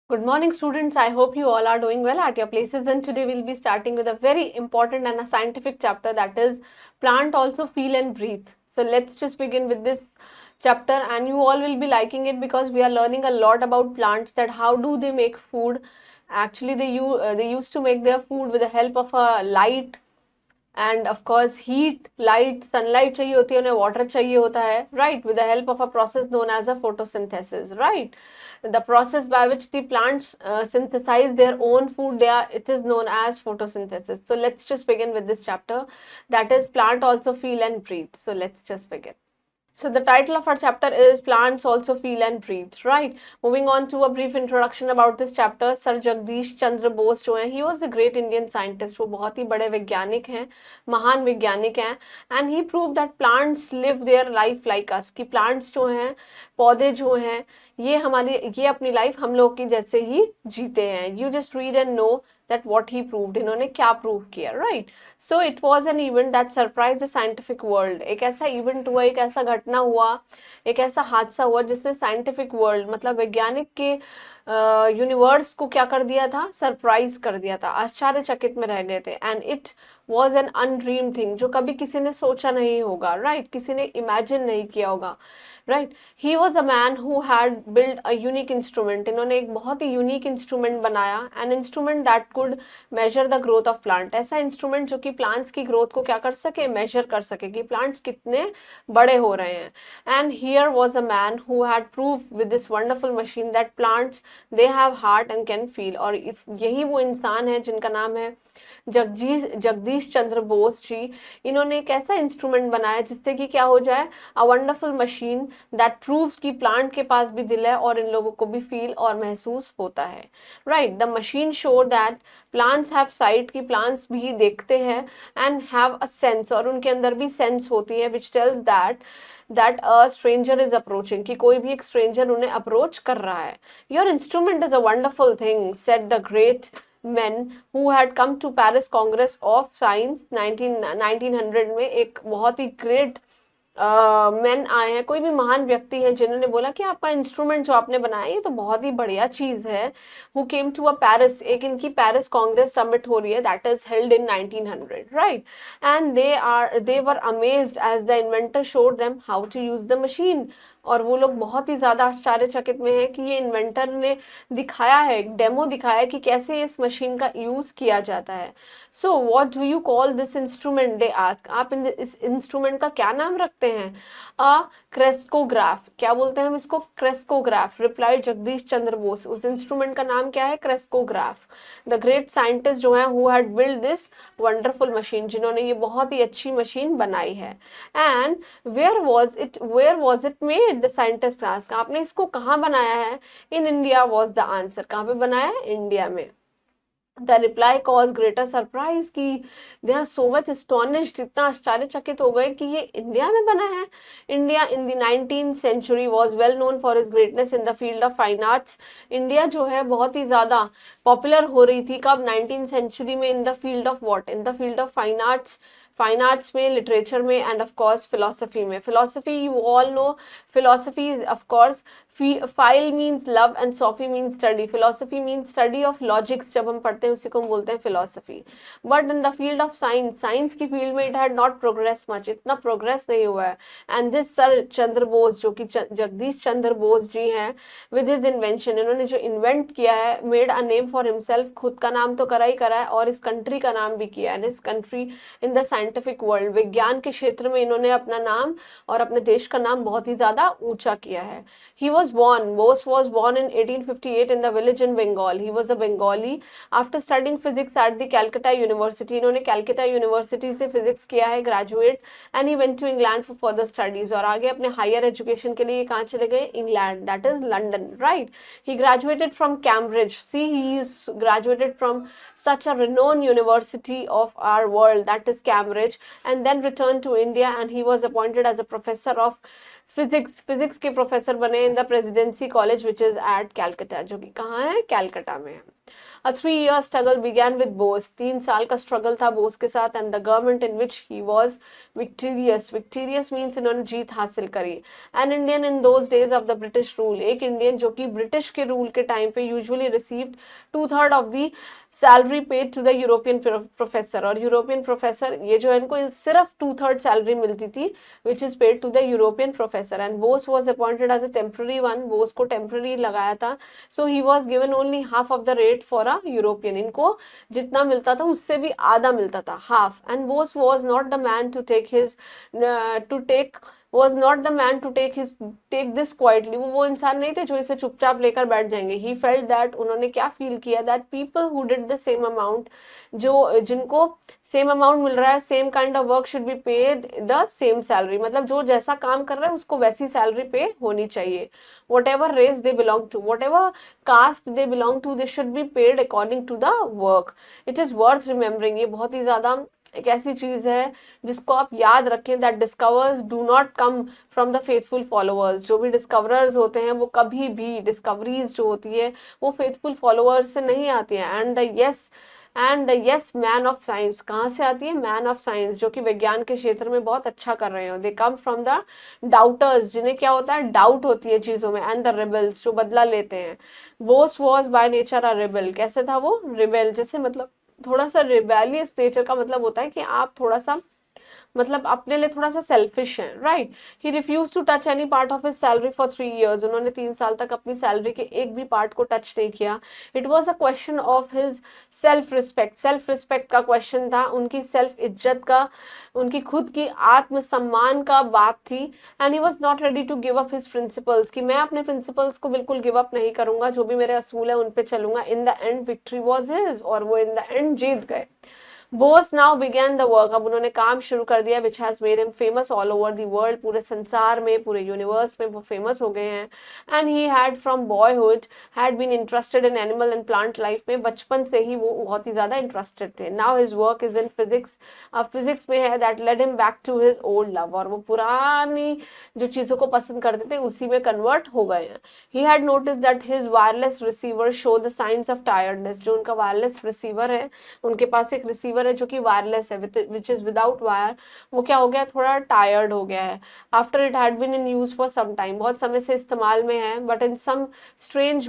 Good morning, students. I hope you all are doing well at your places. And today we'll be starting with a very important and a scientific chapter, that is plant also feel and breathe. So let's just begin with this chapter, and you all will be liking it because we are learning a lot about plants, that how do they make food. Actually, they used to make their food with the help of a light, and of course heat, light, sunlight चाहिए होती है उन्हें, water चाहिए होता है, right, with the help of a process known as a photosynthesis, right, the process by which the plants synthesize their own food, it is known as photosynthesis. So let's just begin with this chapter, that is plant also feel and breathe. So let's just begin. So the title of our chapter is Plants Also Feel and Breathe, right? Moving on to a brief introduction about this chapter. Sir Jagdish Chandra Bose जो हैं, he was a great Indian scientist. वो बहुत ही बड़े वैज्ञानिक हैं, महान वैज्ञानिक हैं, and he proved that plants live their life like us. कि plants जो हैं, पौधे जो हैं, ये अपनी लाइफ हम लोग की जैसे ही जीते हैं. You just read and know that what he proved, इन्होंने क्या प्रूव किया, right? So it was an event that surprised the scientific world. एक ऐसा इवेंट हुआ, एक ऐसा घटना हुआ, एक ऐसा हादसा हुआ जिसने साइंटिफिक वर्ल्ड मतलब वैज्ञानिक के यूनिवर्स को क्या कर दिया था, सरप्राइज कर दिया था, आश्चर्यचकित में रह गए थे. And it was an undreamt thing, जो कभी किसी ने सोचा नहीं होगा, राइट, किसी ने इमेजिन नहीं किया होगा, right. He was a man who had build a unique instrument. इन्होंने एक बहुत ही यूनिक इंस्ट्रूमेंट बनाया, an instrument that could measure the growth of plant. ऐसा इंस्ट्रूमेंट जो कि प्लांट्स की ग्रोथ को क्या कर सके, मेजर कर सके कि प्लांट्स कितने बड़े हो रहे हैं. And here was a man who had prove with this wonderful machine that plants they have heart and can feel. और यही वो इंसान है जिनका नाम है जगदीश चंद्र बोस जी. इन्होंने एक ऐसा इंस्ट्रूमेंट बनाया जिससे कि क्या हो जाए, a wonderful machine that proves कि प्लांट के पास भी दिल है और इन लोगों को भी फील और महसूस होता है, right. The machine show that plants have site, की प्लांट्स भी देखते हैं, एंड हैव अ सेंस, और उनके अंदर भी सेंस होती है, which tales that a stranger is approaching, कि कोई भी एक स्ट्रेंजर उन्हें अप्रोच कर रहा है. Your instrument is a wonderful thing, said the great men who had come to Paris Congress of Science 1900 में. एक बहुत ही ग्रेट मेन आए हैं, कोई भी महान व्यक्ति हैं जिन्होंने बोला कि आपका इंस्ट्रूमेंट जो आपने बनाया ये तो बहुत ही बढ़िया चीज है. Who came to a Paris, एक इनकी पेरिस कांग्रेस समिट हो रही है, that is held in 1900, right. And they were amazed as the inventor showed them how to use the machine. और वो लोग बहुत ही ज्यादा आश्चर्यचकित में है कि ये इन्वेंटर ने दिखाया है, एक डेमो दिखाया है कि कैसे इस मशीन का यूज किया जाता है. So what do you call this instrument, they ask. आप इस इंस्ट्रूमेंट का क्या नाम रखते हैं? अ क्रेस्कोग्राफ. क्या बोलते हैं हम इसको? Crescograph, replied Jagdish Chandra Bose. उस इंस्ट्रूमेंट का नाम क्या है? क्रेस्कोग्राफ. द ग्रेट साइंटिस्ट जो है who had build this wonderful machine, जिन्होंने ये बहुत ही अच्छी मशीन बनाई है. And where was it made, the scientist ask. आपने इसको कहाँ बनाया है? In India was the answer. कहाँ पे बनाया है? इंडिया में. The reply cause greater surprise, की they are so much astonished, इतना आश्चर्यचकित हो गए कि ये इंडिया में बना है. India in the 19th century was well known for his greatness in the field of fine arts. India जो है बहुत ही ज्यादा पॉपुलर हो रही थी कब? 19th सेंचुरी में. इन the field of what? In the field of fine arts में, लिटरेचर में, एंड ऑफ कोर्स फिलोसफी में. Philosophy, you all know philosophy is of course, file means love and Sophie means study. Philosophy means study of logics, जब हम पढ़ते हैं उसी को हम बोलते हैं philosophy. But in the field of science, science की फील्ड में it had not progress much, इतना प्रोग्रेस नहीं हुआ है. And this sir Chandra Bose, जो कि जगदीश चंद्र बोस जी हैं, विद हिज इन्वेंशन, इन्होंने जो इन्वेंट किया है, made a name for himself, खुद का नाम तो करा ही करा है और इस कंट्री का नाम भी किया है. एंड इस country in the scientific world, विज्ञान के क्षेत्र में इन्होंने अपना नाम और अपने देश का नाम बहुत ही ज्यादा ऊंचा किया है. He was born, Bose was born in 1858 in the village in Bengal. He was a Bengali. After studying physics at the Calcutta University, इन्होंने कैलकटा यूनिवर्सिटी से फिजिक्स किया है, graduate. And he went to England for further studies, और आगे अपने higher education के लिए कहाँ चले गए? England, that is London, right. He graduated from Cambridge. See, he is graduated from such a renowned university of our world, that is Cambridge, and then returned to India, and he was appointed as a professor of physics के professor बने in the Presidency College which is at Calcutta, जो कि कहाँ है, कैलकाटा में है। A 3-year struggle began with Bose. 3 साल का स्ट्रगल था बोस के साथ, and the government in which he was victorious. Victorious means इन्होंने जीत हासिल करी। An Indian in those days of the British rule, एक इंडियन जो कि ब्रिटिश के रूल के टाइम पे usually received 2/3 of the salary paid to the European professor. और यूरोपियन प्रोफेसर ये जो है इनको सिर्फ 2/3 सैलरी मिलती थी which is paid to the European professor. And Bose was appointed as a temporary one, Bose को टेम्पररी लगाया था। So he was given only half of the rate for a European, इनको जितना मिलता था उससे भी आधा मिलता था, half. And Bose was not the man to take his was not the man to take this quietly। वो इंसान नहीं थे जो इसे चुपचाप लेकर बैठ जाएंगे। he felt that, उन्होंने क्या फील किया, that people who did the same amount, जो जिनको सेम अमाउंट मिल रहा है, same kind of work should be paid the same salary, मतलब जो जैसा काम कर रहा है उसको वैसी सैलरी पे होनी चाहिए। Whatever race they belong to, whatever caste they belong to, they should be paid according to the work. It is worth remembering, ये बहुत ही ज्यादा एक ऐसी चीज है जिसको आप याद रखें, that discovers do not come from the faithful followers. जो भी डिस्कवरर्स होते हैं वो कभी भी, डिस्कवरीज जो होती है वो फेथफुल फॉलोअर्स से नहीं आती है। And the yes man of science कहाँ से आती है, मैन ऑफ साइंस, जो कि विज्ञान के क्षेत्र में बहुत अच्छा कर रहे हो। दे कम फ्रॉम द डाउटर्स, जिन्हें क्या होता है, डाउट होती है चीजों में। एंड द रिबल्स, जो बदला लेते हैं। Bose was by nature a rebel, कैसे था वो, रिबेल, जैसे मतलब थोड़ा सा रिबेलियस नेचर का मतलब होता है कि आप थोड़ा सा मतलब अपने लिए थोड़ा सा सेल्फिश है, right. He refuse to touch any part of his salary for 3 years, उन्होंने 3 साल तक अपनी सैलरी के एक भी पार्ट को टच नहीं किया। It was a question of his self respect का क्वेश्चन था, उनकी सेल्फ इज्जत का, उनकी खुद की आत्मसम्मान का बात थी। And he was not ready to give up his principles, कि मैं अपने प्रिंसिपल्स को बिल्कुल गिव अप नहीं करूंगा, जो भी मेरे असूल है उन पे चलूंगा। In the end victory was his, और वो इन द एंड जीत गए। Bose now began the work, अब उन्होंने काम शुरू कर दिया, which has made him famous all over the world, पूरे संसार में, पूरे यूनिवर्स में वो फेमस हो गए हैं। And he had from boyhood had been interested in animal and plant life, में बचपन से ही वो बहुत ही ज्यादा इंटरेस्टेड थे। Now his work is in physics, अब फिजिक्स में है, that led him back to his old love, और वो पुरानी जो चीजों को पसंद करते थे उसी में कन्वर्ट हो गए हैं। He had notice that his wireless receiver show the science of tiredness, जो उनका वायरलेस रिसीवर है, उनके पास एक रिसीवर है जो कि वायरलेस है, विच इज विदाउट वायर, वो क्या हो गया, थोड़ा टायर्ड हो गया है। After it had been in use for some time, बहुत समय से इस्तेमाल में है, but in some strange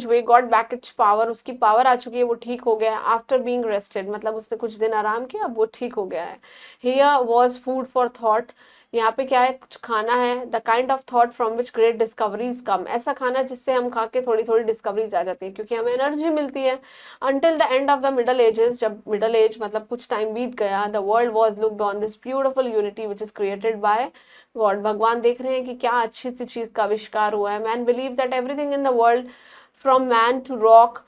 way got back its power, उसकी पावर आ चुकी है, वो ठीक हो गया है। आफ्टर बीइंग रेस्टेड, मतलब उसने कुछ दिन आराम किया, अब वो ठीक हो गया है। Here was food for thought, यहाँ पे क्या है, कुछ खाना है। The kind of thought from which great discoveries come, ऐसा खाना जिससे हम खा के थोड़ी थोड़ी डिस्कवरीज आ जाती है, क्योंकि हमें एनर्जी मिलती है। Until the end of the middle edges, जब मिडल एज मतलब कुछ टाइम बीत गया, the world was looked on this beautiful unity which is created by God, भगवान देख रहे हैं कि क्या अच्छी सी चीज का आविष्कार हुआ है। Man believe that everything in the world from man to rock,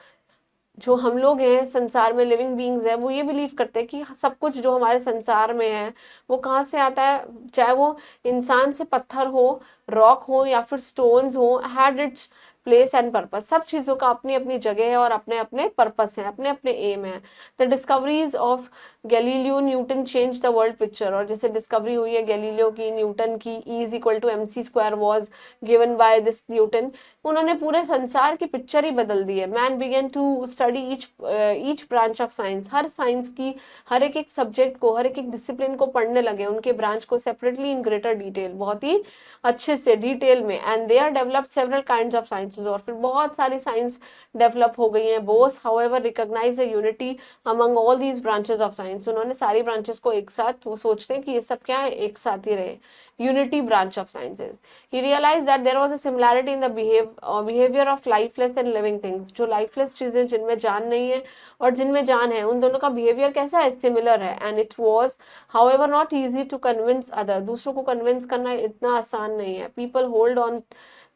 जो हम लोग हैं संसार में, लिविंग बींग्स है, वो ये बिलीव करते हैं कि सब कुछ जो हमारे संसार में है वो कहाँ से आता है, चाहे वो इंसान से पत्थर हो, रॉक हो या फिर स्टोन्स हो, had its place and purpose, सब चीजों का अपनी अपनी जगह है और अपने अपने पर्पस है, अपने अपने एम है। The discoveries of Galileo Newton change the world picture, और जैसे डिस्कवरी हुई है गैलीलियो की, न्यूटन की, E is equal to mc² was given by this Newton, उन्होंने पूरे संसार की पिक्चर ही बदल दी है। Man began to study each branch of science, हर साइंस की हर एक सब्जेक्ट को, हर एक डिसिप्लिन को पढ़ने लगे, उनके ब्रांच को सेपरेटली इन ग्रेटर डिटेल, बहुत ही अच्छे से डिटेल में। And they are developed several kinds of sciences, और फिर बहुत सारी साइंस डेवलप हो गई हैं। Bose however recognise a unity among all these branches of science, उन्होंने सारी ब्रांचेस को एक साथ, वो सोचते हैं कि ये सब क्या है, एक साथ ही रहे, unity branch of sciences. He realise that there was a similarity in the behaviour of lifeless and living things, जो लाइफलेस चीजें जिनमें जान नहीं है और जिनमें जान है, उन दोनों का बिहेवियर कैसा है, सिमिलर है। And it was however not easy to convince other, दूसरों को कन्विंस करना इतना आसान नहीं है। People hold on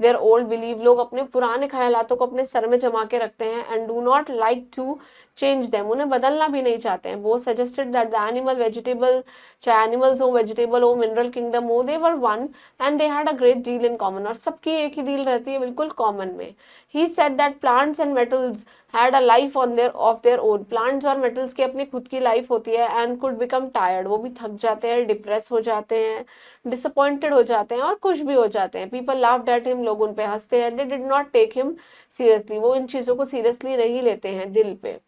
their old believe, लोग अपने पुराने ख्यालातों को अपने सर में जमा के रखते हैं and do not like to change them, उन्हें बदलना भी नहीं चाहते हैं। वो suggested that the animal vegetable, चाहे एनिमल्स हो, वेजिटेबल हो, मिनरल किंगडम हो, they were one and they had a great deal in common, और सबकी एक ही डील रहती है बिल्कुल कॉमन में। He said that plants and metals had a life on their of their own, plants और मेटल्स की अपनी खुद की लाइफ होती है एंड कुड बिकम टायर्ड, वो भी थक जाते हैं, डिप्रेस हो जाते हैं, डिसअपॉइंटेड हो जाते हैं और खुश भी हो जाते हैं। पीपल लाफ्ड एट हिम, लोग उन पे हंसते हैं, they did not take him seriously, वो इन चीजों को सीरियसली नहीं लेते हैं दिल पे।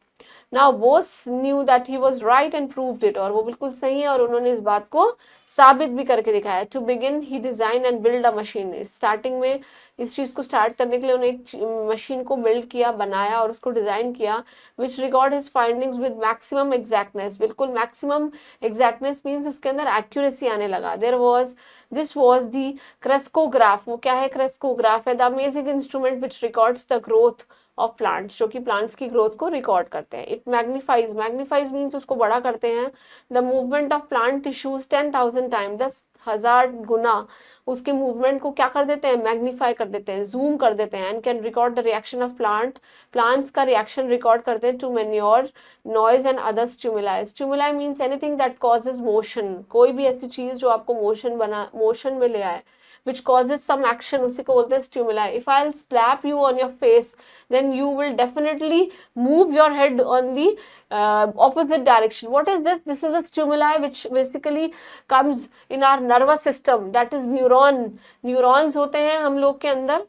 Now Bose knew that he was right and proved it, और वो बिल्कुल सही है और उन्होंने इस बात को साबित भी करके दिखाया। To begin he design and build a machine, starting में इस चीज को स्टार्ट करने के लिए उन्होंने एक मशीन को बिल्ड किया, बनाया और उसको डिजाइन किया, which record his findings with maximum exactness, बिल्कुल मैक्सिमम एग्जैक्टनेस मीन्स उसके अंदर एक्यूरेसी आने लगा। दिस वॉज दी क्रेस्कोग्राफ, वो क्या है क्रेस्कोग्राफ है, the amazing instrument which records the growth of plants, जो कि प्लांट्स की ग्रोथ को रिकॉर्ड करते हैं। इट मैग्नीफाइज, मैग्नीफाइज मीन्स उसको बड़ा करते हैं, the movement of plant tissues 10,000 time, 10,000 गुना उसके मूवमेंट को क्या कर देते हैं, मैग्नीफाई कर देते हैं, जूम कर देते हैं, and can record the reaction of plants का रिएक्शन रिकॉर्ड करते हैं to manure, noise and other stimuli. Stimuli means anything that causes motion, कोई भी ऐसी चीज जो आपको मोशन में ले आए, which causes some action, उसी को बोलते हैं stimuli. If I'll slap you on your face, then you will definitely move your head on the opposite direction. What is this? This is a stimuli which basically comes in our nervous system, that is neuron. Neurons होते हैं हम लोग के अंदर,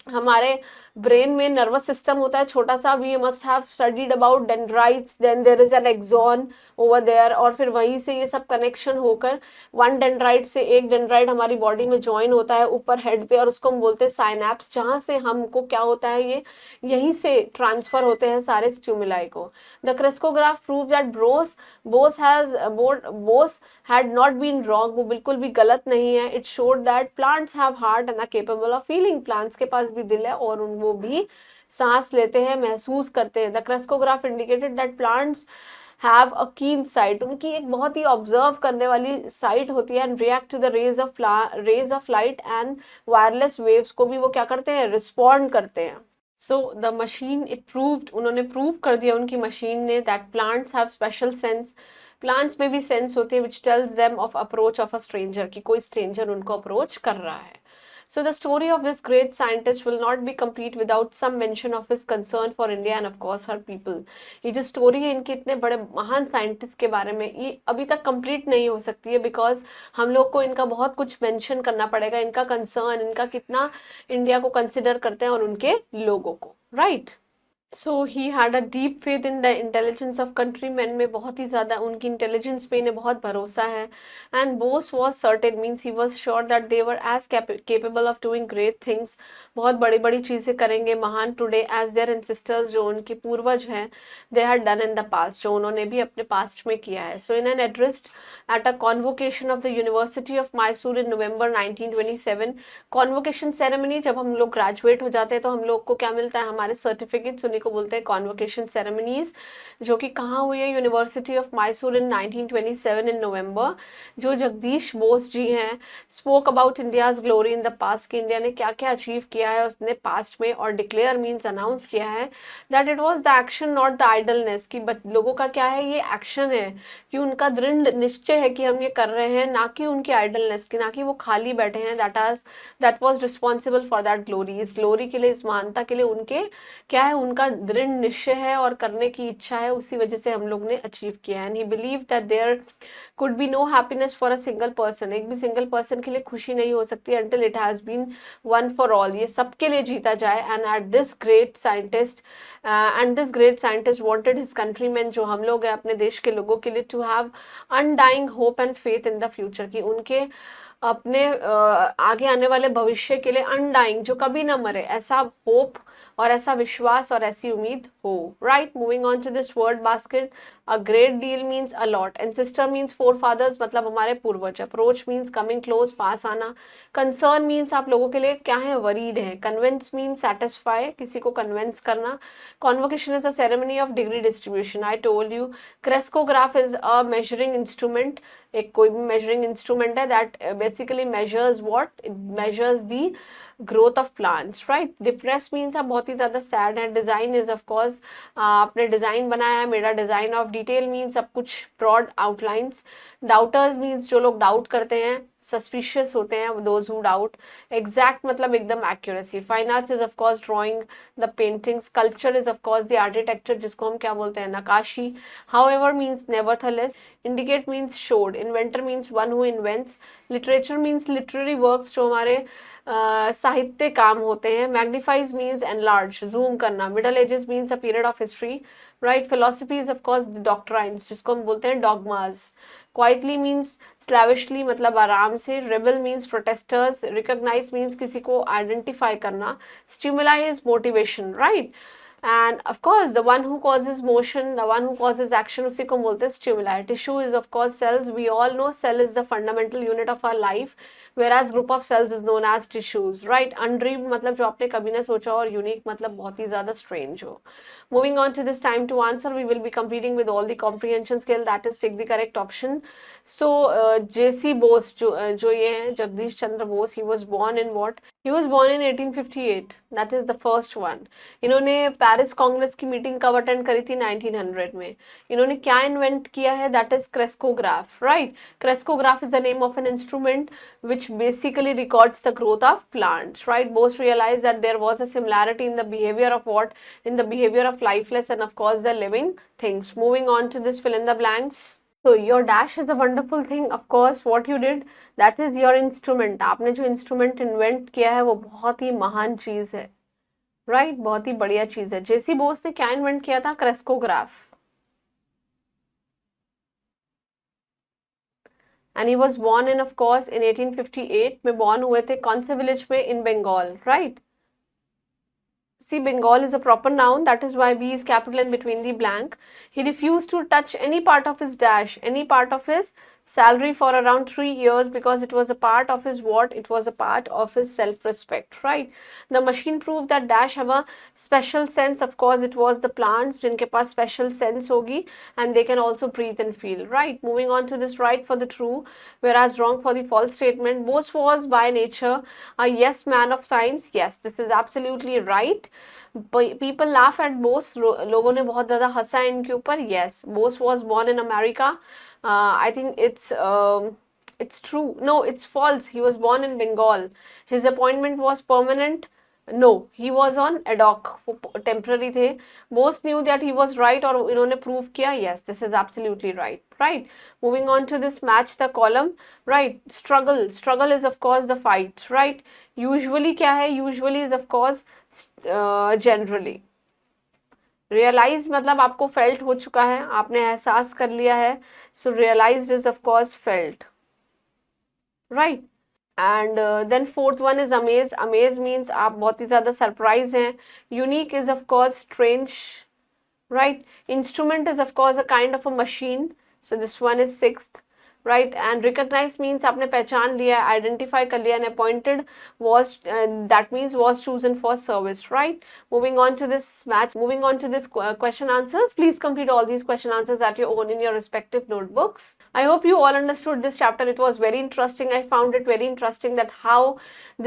हमारे brain में nervous system होता है छोटा सा। We must have studied about dendrites, then there is an axon over there, और फिर वहीं से ये सब कनेक्शन होकर वन डेंड्राइट से एक डेंड्राइट हमारी बॉडी में ज्वाइन होता है ऊपर हेड पे, और उसको हम बोलते हैं साइनैप्स, जहाँ से हमको क्या होता है, ये यहीं से ट्रांसफर होते हैं सारे स्टिमुलाई को। The crescograph prove that Bose had not been wrong, वो बिल्कुल भी गलत नहीं है। It showed that plants have heart and are capable of feeling, plants के पास भी दिल है और वो भी सांस लेते हैं, महसूस करते हैं। The crescograph indicated that plants have a कीन साइट, उनकी एक बहुत ही ऑब्जर्व करने वाली साइट होती है, and react to the rays of light and wireless waves को भी वो क्या करते हैं, रिस्पॉन्ड करते हैं। So the machine it proved, उन्होंने प्रूव कर दिया उनकी मशीन ने, that plants have special sense, plants में भी सेंस होती है, which tells them of approach of a stranger, कि कोई स्ट्रेंजर उनको अप्रोच कर रहा है। So the story of this great scientist will not be complete without some mention of his concern for India and of course her people. ये जो story है इनके इतने बड़े महान साइंटिस्ट के बारे में, ये अभी तक कंप्लीट नहीं हो सकती है, बिकॉज हम लोग को इनका बहुत कुछ मेंशन करना पड़ेगा, इनका कंसर्न, इनका कितना इंडिया को कंसिडर करते हैं और उनके लोगों को, right. So he had a deep faith in the intelligence of countryman, में बहुत ही ज़्यादा उनकी इंटेलिजेंस पे इन्हें बहुत भरोसा है। And Bose was certain means he was sure that they were as capable of doing great things, बहुत बड़ी बड़ी चीज़ें करेंगे महान टुडे एज देयर एंसेस्टर्स, जो उनके पूर्वज हैं, they had done in the past, जो उन्होंने भी अपने पास्ट में किया है। So in an address at a convocation of the university of Mysore in November 1927, convocation ceremony, जब हम लोग ग्रेजुएट हो जाते हैं तो हम लोग को क्या मिलता है, हमारे सर्टिफिकेट्स, को बोलते हैं कॉन्वोकेशन सेरेमनीज, जो कि कहाँ हुई है, यूनिवर्सिटी ऑफ मैसूर इन 1927 इन नवंबर। जो जगदीश बोस जी हैं, spoke about India's glory in the past, कि इंडिया ने क्या क्या अचीव किया है उसने पास्ट में, और डिक्लेयर मीन्स अनाउंस किया है that it was the action not the idleness, कि लोगों का क्या है, ये एक्शन है, कि उनका दृढ़ निश्चय है कि हम ये कर रहे हैं, ना कि उनकी आइडलनेस की, ना कि वो खाली बैठे हैं, that was responsible for that glory, इस ग्लोरी के लिए, इस महानता के लिए उनके क्या है, उनका दृढ़ निश्चय है और करने की इच्छा है, उसी वजह से हम लोग ने अचीव किया है। And he believe that there could be no happiness for a single person, एक भी सिंगल पर्सन के लिए खुशी नहीं हो सकती until it has been one for all, ये सबके लिए जीता जाए। And this great scientist wanted his countrymen, जो हम लोग हैं अपने देश के लोगों के लिए, to have undying hope and faith in the future, कि उनके अपने आगे आने वाले भविष्य के लिए अनडाइंग, जो कभी ना मरे, ऐसा होप और ऐसा विश्वास और ऐसी उम्मीद हो, right. Moving on to this word basket, a great deal means a lot, ancestor means forefathers, मतलब हमारे पूर्वज, अप्रोच मीन्स कमिंग क्लोज, पास आना, कंसर्न मीन्स आप लोगों के लिए क्या है, वरीड है, कन्विंस मीन्स सेटिस्फाई, किसी को कन्विंस करना, convocation is a ceremony of degree distribution, I told you, crescograph is a measuring instrument, एक कोई भी मेजरिंग इंस्ट्रूमेंट है that basically measures what, it measures the growth of plants, right. Depress means आप बहुत ही ज्यादा sad है। Design is of course आपने डिजाइन बनाया है, मेरा डिजाइन ऑफ। डिटेल मीन्स सब कुछ ब्रॉड आउटलाइंस। डाउटर्स मीन्स जो लोग डाउट करते हैं, सस्पिशियस होते हैं, दोज हु डाउट। एग्जैक्ट मतलब एकदम accuracy. Fine arts is of course drawing, the painting. Sculpture is of course the architecture, जिसको हम क्या बोलते हैं, नकाशी। However means nevertheless. Indicate means showed. Inventor means one who invents. Literature means literary works, जो हमारे साहित्य काम होते हैं। मैग्निफाइज मीन्स एनलार्ज, जूम करना। Middle ages means a period of history, right. Philosophy is of course doctrines, जिसको हम बोलते हैं डॉगमास। क्वाइटली मीन्स स्लैविशली, मतलब आराम से। Rebel means protesters. Recognise means किसी को आइडेंटिफाई करना। Stimuli is motivation, right. And of course the one who causes motion, the one who causes action, उसी को बोलते हैं stimuli. Tissue is of course cells. We all know cell is the fundamental unit of our life, whereas group of cells is known as tissues, right. Undreamed मतलब जो आपने कभी ना सोचा, और unique मतलब बहुत ही ज़्यादा strange हो. Moving on to this time to answer, we will be completing with all the comprehension scale, that is take the correct option. So J.C. Bose, जो ये हैं Jagdish Chandra Bose, he was born in what? He was born in 1858. That is the first one. इन्होंने Paris Congress की meeting कब attend करी थी? 1900 में. इन्होंने क्या इन्वेंट किया है? That is crescograph, right. Crescograph is the name of an instrument which basically records the growth of plants, right. Bose realized that there was a similarity in the behavior of what? In the behavior of lifeless and of course the living things. Moving on to this, fill in the blanks. So your dash is a wonderful thing. Of course what you did, that is your instrument. आपने जो instrument invent किया है वो बहुत ही महान चीज है, right. बहुत ही बढ़िया चीज है. जेसी बोस ने क्या इन्वेंट किया था? Crescograph. And he was born in of course in 1858 में बोर्न हुए थे. कौन से विलेज में? In Bengal, right. See, Bengal is a proper noun, that is why B is capital in between the blank. He refused to touch any part of his dash, any part of his salary for around 3 years, because it was a part of his what? It was a part of his self-respect, right. The machine proved that dash have a special sense. Of course it was the plants जिनके पास special sense होगी, and they can also breathe and feel, right. Moving on to this, right for the true whereas wrong for the false statement. Bose was by nature a yes man of science. Yes, this is absolutely right. People laugh at Bose. लोगों ने बहुत ज़्यादा हंसा इनके ऊपर. Yes, Bose was born in America. I think it's true. No, it's false. He was born in Bengal. His appointment was permanent. No, he was on ad hoc, temporary थे. Bose knew that he was right, और इन्होंने prove किया. Yes, this is absolutely right, right. Moving on to this, match the column, right. Struggle is of course the fight, right. Usually क्या है? Usually is of course generally. Realise मतलब आपको felt हो चुका है, आपने एहसास कर लिया है. So realized is of course felt, right. And then fourth one is amaze. Amaze means आप बहुत ही ज्यादा सरप्राइज हैं. Unique is of course strange, right. Instrument is of course a kind of a machine. So this one is sixth, right. And recognize means आपने पहचान लिया, identify कर लिया. And appointed was that means was chosen for service, right. Moving on to this match, moving on to this question answers. Please complete all these question answers at your own in your respective notebooks. I hope you all understood this chapter. It was very interesting. I found it very interesting that how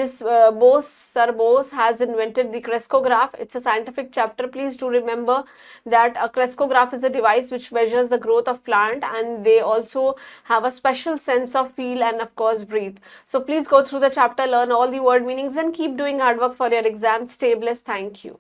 this Sir Bose has invented the crescograph. It's a scientific chapter. Please do remember that a crescograph is a device which measures the growth of plant, and they also have a special sense of feel and of course breathe. So please go through the chapter, learn all the word meanings, and keep doing hard work for your exam. Stay blessed. Thank you.